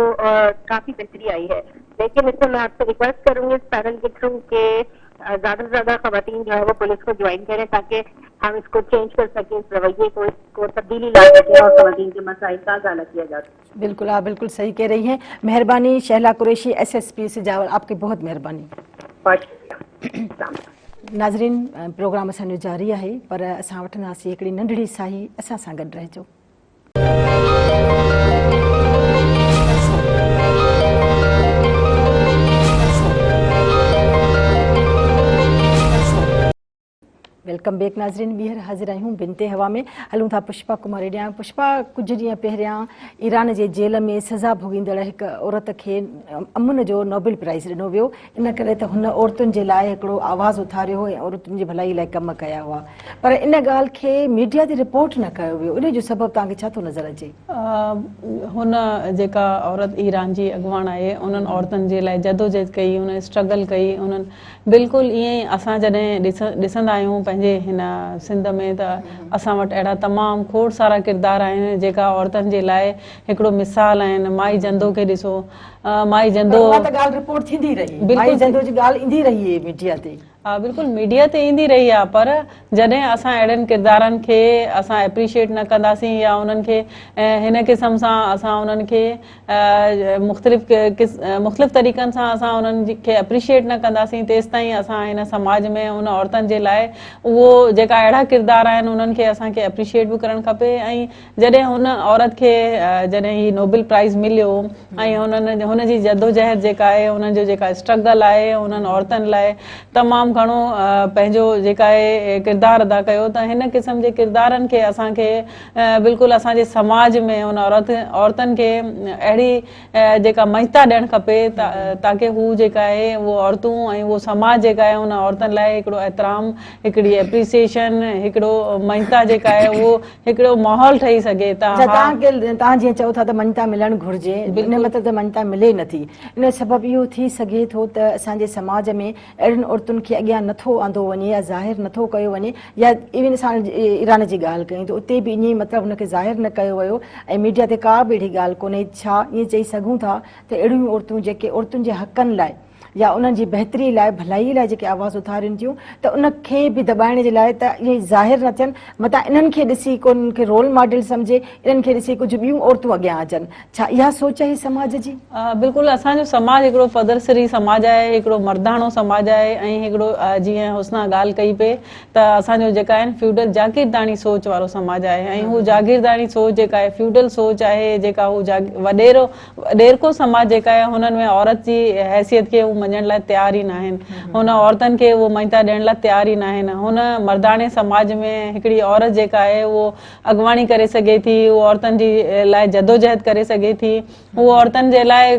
काफी बेहतरी आई है। लेकिन इसमें मैं आपसे रिक्वेस्ट करूंगी इस पैनल के थ्रू कि ज्यादा से ज्यादा खवातीन जो है वो पुलिस को ज्वाइन करें, ताकि हम इसको चेंज कर सकें, इस रवैये को, इसको तब्दीली ला सकें और खवातीन के मसाइल का हल किया जा सके। बिल्कुल, आप बिल्कुल सही कह रही हैं। मेहरबानी शहला कुरैशी, SSP सिजावर, आपकी बहुत मेहरबानी। नाज़रीन, प्रोग्राम असांजो जारी आहे, पर असां वठंदासीं हिकिड़ी नंढड़ी साही। असां सां गॾु रहिजो। वेलकम बैक नाज़रीन, ॿीहर हाज़िर आहियूं बिनते हवा में। हलूं था पुष्पा कुमारी ॾियां। पुष्पा, कुझु ॾींहं पहिरियां ईरान जे जेल में सज़ा भोगींदड़ हिकु औरत खे अमन जो नोबेल प्राइज़ ॾिनो वियो, इन करे त हुन औरतुनि जे लाइ हिकिड़ो आवाज़ उथारियो हो ऐं औरतुनि जी भलाई लाइ कम कया हुआ, पर इन ॻाल्हि खे मीडिया ते रिपोर्ट न कयो वियो। इन जो सबबु तव्हांखे छा थो नज़र अचे? हुन जेका औरत ईरान जी अॻुवाण आहे, उन्हनि औरतुनि जे लाइ जदोजहद कई, उन्हनि स्ट्रगल कई। उन्हनि बिल्कुलु ईअं ई असां जॾहिं ॾिसंदा आहियूं पंहिंजे हिन सिंध में, त असां वटि अहिड़ा तमामु खोड़ सारा किरदार आहिनि जेका औरतुनि जे लाइ हिकिड़ो मिसाल आहिनि। माई जंदो खे ॾिसो, माई जंदो ॻाल्हि रिपोर्ट थींदी रही, माई जंदो जी ॻाल्हि ईंदी रही आहे मीडिया ते। बिल्कुलु मीडिया ते ईंदी रही आहे, पर जॾहिं असां अहिड़नि किरदारनि खे असां एप्रिशिएट न कंदासीं या उन्हनि खे हिन क़िस्म सां असां उन्हनि खे मुख़्तलिफ़ तरीक़नि सां असां उन्हनि खे एप्रिशिएट न कंदासीं, तेसि ताईं असां हिन समाज में उन औरतुनि जे लाइ उहो जेका अहिड़ा किरदार आहिनि उन्हनि खे असांखे एप्रिशिएट बि करणु खपे। ऐं जॾहिं हुन औरत खे जॾहिं ही नोबेल प्राइज़ मिलियो ऐं हुनजी जदोजहद जेका आहे, हुननि जो जेका स्ट्रगल आहे, उन्हनि औरतुनि लाइ तमामु घणो पंहिंजो जेका आहे किरदारु अदा कयो, त हिन क़िस्म जे किरदारनि खे असांखे बिल्कुलु असांजे समाज में उन औरतुनि खे अहिड़ी जेका महिता ॾियणु खपे, ताकी हू जेका आहे उहो औरतूं ऐं उहो समाज जेका आहे उन औरतुनि लाइ हिकिड़ो एतिराम, हिकिड़ी एप्रिसिएशन, हिकिड़ो महिता जेका आहे उहो हिकिड़ो माहौल ठही सघे। तव्हां जीअं चओ था त मञता मिलणु घुरिजे, इन मतिलबु त मञता मिले नथी। इन सबबु इहो थी सघे थो त असांजे समाज में अहिड़ियुनि औरतुनि खे अॻियां नथो आंदो वञे या ज़ाहिर नथो कयो वञे, या इवन असां ईरान जी ॻाल्हि कयूं त उते बि ईअं ई मतिलबु हुनखे ज़ाहिर न कयो वियो ऐं मीडिया ते का बि अहिड़ी ॻाल्हि कोन्हे। छा ईअं चई सघूं था त अहिड़ियूं औरतूं जेके औरतुनि जे हक़नि लाइ या उन्हनि जी बहितरी लाइ, भलाई लाइ जेके आवाज़ उथारिनि थियूं, त उनखे बि दॿाइण जे लाइ त इहे ज़ाहिर न थियनि, मतां इन्हनि खे ॾिसी को उन्हनि खे रोल मॉडल सम्झे, इन्हनि खे ॾिसी कुझु ॿियूं औरतूं अॻियां अचनि? छा इहा सोच आहे समाज जी? बिल्कुलु, असांजो समाज हिकिड़ो पदरसरी समाज आहे, हिकिड़ो मर्दाणो समाज आहे, ऐं हिकिड़ो जीअं हुस्ना ॻाल्हि कई पे त असांजो जेका आहिनि फ्यूडल जागीरदानी सोच वारो समाज आहे, ऐं हू जागीरदानी सोच जेका आहे, फ्यूडल सोच आहे, जेका हू वॾेरको समाज जेका आहे, हुननि में औरत जी हैसियत खे मञण लाइ तयार ई न आहिनि, हुन औरतुनि खे उहो महिता ॾियण लाइ तयार ई न आहिनि। हुन मर्दाने समाज में हिकिड़ी औरत जेका आहे उहो अॻुवाणी करे सघे थी, उहो औरतुनि जी लाइ जदोजहद करे सघे थी, उहो औरतुनि जे लाइ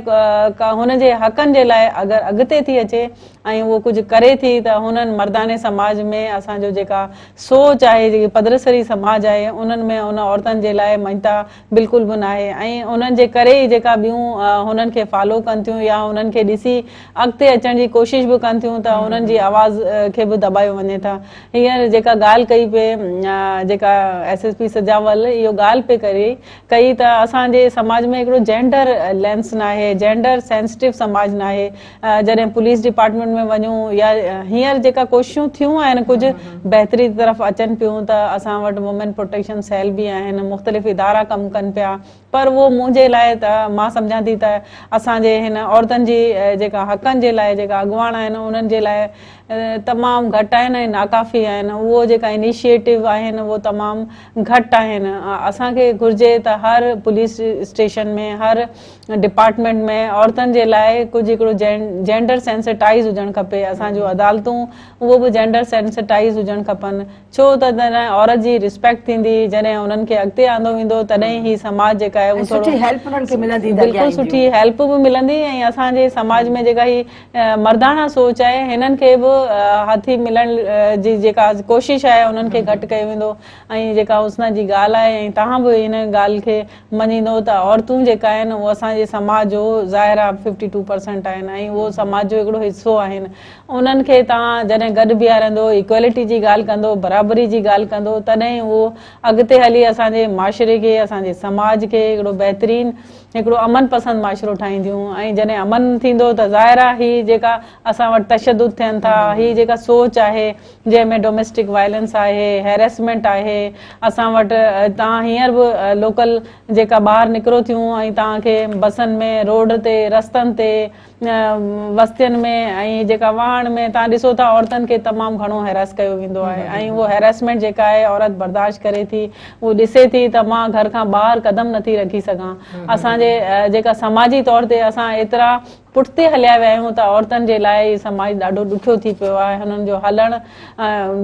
हुनजे हक़नि जे लाइ अगरि अॻिते थी अचे ऐं उहो कुझु करे थी, त हुननि मर्दाने समाज में असांजो जेका सोच आहे, जेकी पदरसरी समाज आहे, उन्हनि में उन औरतुनि जे लाइ महिता बिल्कुलु बि न आहे। ऐं उन्हनि जे करे ई जेका ॿियूं हुननि खे फॉलो कनि थियूं या हुननि खे ॾिसी अॻिते अचण जी कोशिशि बि कनि थियूं, त हुननि जी आवाज़ खे बि दॿायो वञे था। हींअर जेका ॻाल्हि कई पे जेका SSP सजावल इहो ॻाल्हि पे कई त असांजे समाज में हिकिड़ो जेंडर लेंस न आहे, जेंडर सेंसिटिव समाज न आहे। जॾहिं पुलिस डिपार्टमेंट में वञूं या हींअर जेका कोशिशूं थियूं आहिनि कुझु बहितरी तरफ़ अचनि पियूं, त असां वटि वुमेन प्रोटेक्शन सेल बि आहिनि, मुख़्तलिफ़ इदारा कमु कनि पिया, पर उहो मुंहिंजे लाइ त मां सम्झां थी त असांजे हिन औरतुनि जी जेका हक़नि जे लाइ जेका अॻुवाण आहिनि उन्हनि जे लाइ तमामु घटि आहिनि ऐं नाकाफ़ी आहिनि। उहो जेका इनिशिएटिव आहिनि उहो तमामु घटि आहिनि। असांखे घुरिजे त हर पुलिस स्टेशन में, हर डिपार्टमेंट में औरतुनि जे लाइ कुझु हिकिड़ो जेंडर सेंसिटाइज़ हुजणु खपे। असांजो अदालतूं उहो बि जेंडर सेंसिटाइज़ हुजणु खपनि, छो त जॾहिं औरत जी रिस्पेक्ट थींदी, जॾहिं उन्हनि खे अॻिते आंदो वेंदो, तॾहिं ई समाज जेका आहे उहो बिल्कुलु सुठी हेल्प बि मिलंदी। ऐं असांजे समाज में जेका ही मर्दाना सोच आहे, हिननि खे बि हाथी मिलण जी जेका कोशिश आहे उन्हनि खे घटि कयो वेंदो ऐं जेका हुस्न जी ॻाल्हि आहे ऐं तव्हां बि हिन ॻाल्हि खे मञींदो त औरतूं जेका आहिनि उहो असांजे समाज जो ज़ाहिर आहे 52% आहिनि ऐं उहो समाज जो हिकिड़ो हिसो आहिनि उन्हनि खे तव्हां जॾहिं गॾु बीहारंदो इक्वेलिटी जी ॻाल्हि कंदो बराबरी जी ॻाल्हि कंदो तॾहिं उहो अॻिते हली असांजे माशरे खे असांजे समाज खे हिकिड़ो बहितरीनु हिकिड़ो अमन पसंदि माशरो ठाहींदियूं ऐं जॾहिं अमन थींदो त ज़ाहिर आहे हीअ जेका असां वटि तशदुद थियनि था हीअ जेका सोच आहे जंहिंमें डोमेस्टिक वायलेंस आहे हैरेसमेंट आहे असां वटि तव्हां हींअर बि लोकल जेका ॿाहिरि निकिरो थियूं ऐं तव्हांखे बसनि में रोड ते रस्तनि ते वस्तियुनि में ऐं जेका वाहन में तव्हां ॾिसो था औरतुनि खे तमामु घणो हैरेस कयो वेंदो आहे ऐं उहो हैरेसमेंट जेका आहे औरत बर्दाश्त करे थी उहो ॾिसे थी त मां घर खां ॿाहिरि कदम नथी रखी सघां असांजे जेका समाजी तौर ते असां एतिरा पुठिते हलिया विया आहियूं त औरतुनि जे लाइ समाज ॾाढो ॾुखियो थी पियो आहे हुननि जो हलणु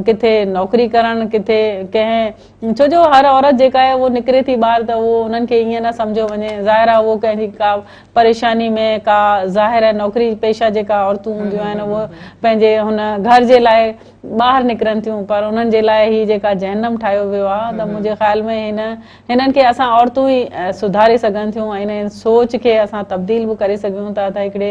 किथे नौकिरी करणु किथे कंहिं छो जो हर औरत जेका आहे उहो निकिरे थी ॿाहिरि त उहो उन्हनि खे ईअं न सम्झो वञे ज़ाहिर आहे उहो कंहिंजी का परेशानी में का ज़ाहिर आहे नौकिरी पेशा जेका औरतूं हूंदियूं आहिनि उहे पंहिंजे हुन घर जे लाइ ॿाहिरि निकिरनि थियूं पर उन्हनि जे लाइ हीअ जेका जहन्नम ठाहियो वियो आहे त मुंहिंजे ख़्याल में हिननि खे असां औरतूं ई सुधारे सघनि थियूं ऐं हिन सोच खे असां तब्दील बि करे सघूं था त हिकिड़े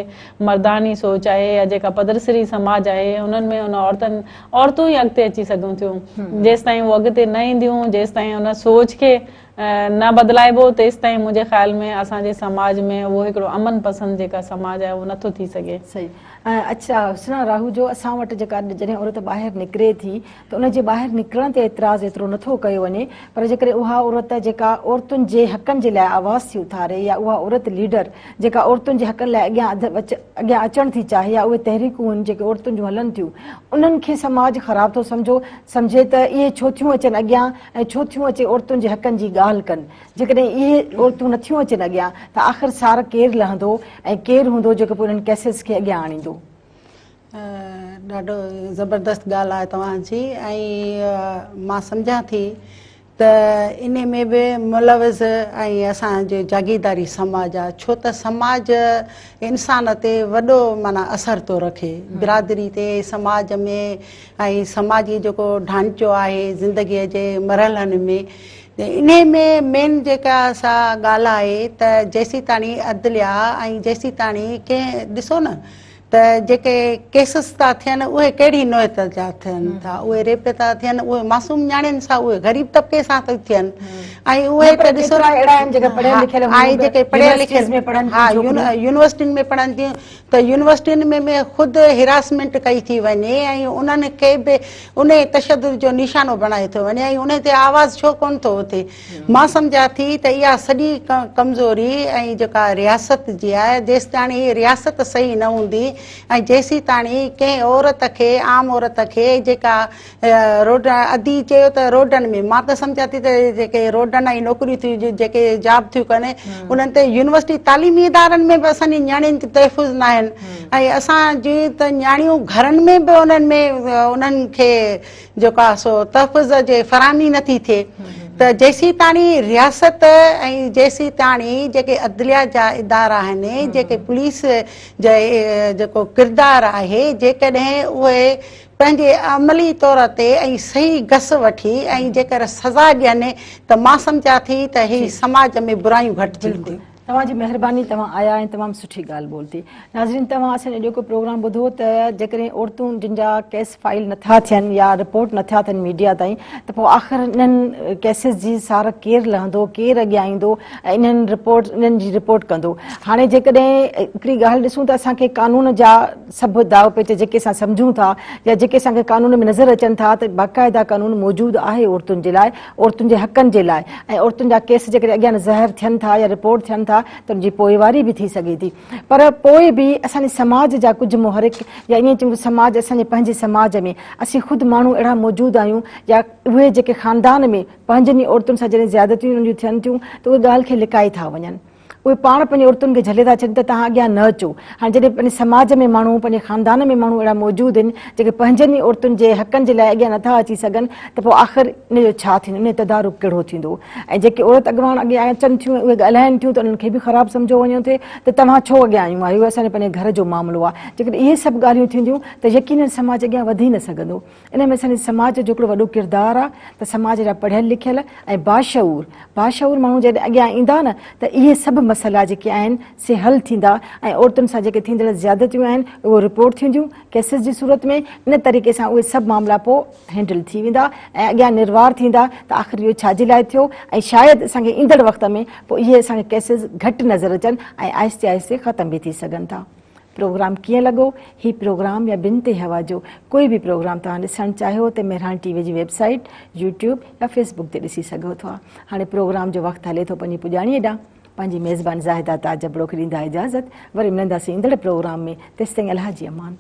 मर्दानी सोच आहे या जेका पदरसरी समाज आहे उन्हनि में उन औरतूं ई अॻिते अची सघूं थियूं जेसि ताईं उहे अॻिते न ईंदियूं जेसि ताईं उन सोच खे न बदिलाइबो तेसि ताईं मुंहिंजे ख़्याल में असांजे समाज में उहो हिकिड़ो अमन पसंदि जेका समाज आहे उहो नथो थी सघे सही अच्छा हुस्ना राहू जो असां वटि जेका जॾहिं औरत ॿाहिरि निकिरे थी त उनजे ॿाहिरि निकिरण ते एतिराज़ एतिरो नथो कयो वञे पर जेकॾहिं उहा औरत जेका औरतुनि जे हक़नि जे लाइ आवाज़ थी उथारे या उहा औरत लीडर जेका औरतुनि जे हक़नि लाइ अॻियां अचणु थी चाहे या उहे तहरीकूं आहिनि जेके औरतुनि जूं हलनि थियूं उन्हनि खे समाज ख़राब थो सम्झे त इहे छो थियूं अचनि अॻियां ऐं छो थियूं अचे औरतुनि जे हक़नि जी ॻाल्हि कनि जेकॾहिं इहे औरतूं नथियूं अचनि अॻियां त आख़िर सार केरु लहंदो ऐं केरु हूंदो जेको पोइ उन्हनि केसिस खे अॻियां आणींदो ॾाढो ज़बरदस्त ॻाल्हि आहे तव्हांजी ऐं मां सम्झां थी त इन में बि मुलविज़ ऐं असांजे जागीरदारी समाज आहे छो त समाज इंसान ते वॾो माना असरु थो रखे बिरादरी ते समाज में ऐं समाजी जेको ढांचो आहे ज़िंदगीअ जे मरहलनि में इन में मेन जेका असां ॻाल्हि आहे त जेसीं ताणी अदलिया ऐं जेसीं ताणी कंहिं ॾिसो न त जेके केसिस था थियनि उहे कहिड़ी नौयत जा थियनि था उहे रेप था थियनि उहे मासूम नियाणियुनि सां उहे ग़रीब तबिके सां था थियनि ऐं उहे त ॾिसो जेके पढ़ियल लिखियल हा यूनिवर्सिटियुनि में पढ़नि थियूं त यूनिवर्सिटियुनि में ख़ुदि हिरासमेंट कई थी वञे ऐं उन्हनि खे बि उन तशदुद जो निशानो बणाए थो वञे ऐं उन ते आवाज़ छो कोन थो थिए मां सम्झां थी त इहा सॼी कमज़ोरी ऐं जेका रियासत जी आहे जेसि ताणी रियासत सही न हूंदी ऐं जेसीं ताणी कंहिं औरत खे आम औरत खे जेका रोड अधी चयो त रोडनि में मां त सम्झां थी त जेके रोडनि ऐं नौकिरियूं थियूं जेके जॉब थियूं कनि उन्हनि ते यूनिवर्सिटी तालीमी इदारनि में बि असांजी नियाणियुनि खे तहफ़ुज़ न आहिनि ऐं असांजी त नियाणियूं घरनि में बि उन्हनि खे जेका सो तहफ़ुज़ जे फराहमी नथी थिए त जेसीं ताणी रियासत ऐं जेसीं ताणी जेके अदलिया जा इदारा आहिनि जेके पुलिस जे जेको किरदारु आहे जेकॾहिं उहे पंहिंजे अमली तौर ते ऐं सही घस वठी ऐं जेकर सज़ा ॾियनि त मां सम्झां थी त हीअ समाज में बुरायूं घटि थींदियूं तव्हांजी महिरबानी तव्हां आया ऐं तमामु सुठी ॻाल्हि ॿोल थी नाज़रीन तव्हां असांजो जेको प्रोग्राम ॿुधो त जेकॾहिं औरतूं जिन जा केस फाइल नथा थियनि या रिपोर्ट नथा थियनि मीडिया ताईं त पोइ आख़िर इन्हनि केसिस जी सार केरु लहंदो केरु अॻियां ईंदो ऐं इन्हनि जी रिपोर्ट कंदो हाणे जेकॾहिं हिकिड़ी ॻाल्हि ॾिसूं त असांखे कानून जा सभु दाव पेच जेके असां सम्झूं था या जेके असांखे कानून में नज़र अचनि था त बाक़ाइदा कानून मौजूदु आहे औरतुनि जे लाइ औरतुनि जे हक़नि जे लाइ ऐं औरतुनि जा केस जेकॾहिं अॻियां ज़ाहिर थियनि था या रिपोर्ट थियनि था त उनजी पोइवारी बि थी सघे थी पर पोइ बि असांजे समाज जा कुझु मुहरिक या ईअं चऊं समाज असांजे पंहिंजे समाज में असीं ख़ुदि माण्हू अहिड़ा मौजूदु आहियूं या उहे जेके ख़ानदान में पंहिंजनि औरतुनि सां जॾहिं ज़्यादतियूं उन्हनि जूं थियनि थियूं त उहे ॻाल्हि खे लिकाए था वञनि उहे पाण पंहिंजी औरतुनि खे झले था छॾनि त तव्हां अॻियां न अचो। हाणे जॾहिं पंहिंजे समाज में माण्हू, पंहिंजे ख़ानदान में माण्हू अहिड़ा मौजूदु आहिनि जेके पंहिंजनि ई औरतुनि जे हक़नि जे लाइ अॻियां नथा अची सघनि, त पोइ आख़िर इन जो छा थींदो, इन जो तदारुक कहिड़ो थींदो। ऐं जेके औरत अॻवान अॻियां अचनि थियूं, उहे ॻाल्हाइनि थियूं त उन्हनि खे बि ख़राबु सम्झो वञो थिए त तव्हां छो अॻियां आयूं आहियो, असांजे पंहिंजे घर जो मामिलो आहे। जेकॾहिं इहे सभु ॻाल्हियूं थींदियूं त यकीनन समाज अॻियां वधी न सघंदो। इन में असांजे समाज जो हिकिड़ो वॾो किरदारु आहे त समाज जा पढ़ियल लिखियल ऐं बाशऊर माण्हू जॾहिं अॻियां ईंदा न त इहे सभु मसइला जेके आहिनि से हल थींदा ऐं औरतुनि सां जेके थींदड़ ज़्यादतियूं आहिनि उहे रिपोर्ट थींदियूं केसिस जी सूरत में। इन तरीक़े सां उहे सभु मामला पोइ हैंडल थी वेंदा ऐं अॻियां निर्वार थींदा त आख़िर इहो छाजे लाइ थियो ऐं शायदि असांखे ईंदड़ वक़्त में पोइ इहे असांखे केसिस घटि नज़र अचनि ऐं आहिस्ते आहिस्ते ख़तम बि थी सघनि था। प्रोग्राम कीअं लॻो? हीउ प्रोग्राम या बिन ते हवा जो कोई बि प्रोग्राम तव्हां ॾिसणु चाहियो त मेहरान टीवी जी वेबसाइट, यूट्यूब या फेसबुक ते ॾिसी सघो था। हाणे प्रोग्राम जो वक़्तु हले थो पंहिंजी पुॼाणीअ ॾांहुं। पंहिंजी मेज़बान ज़ाहिदा ताजबड़ो खे ॾींदा इजाज़त। वरी मिलंदासीं ईंदड़ प्रोग्राम में। तेसिताईं अलाह जी अमान।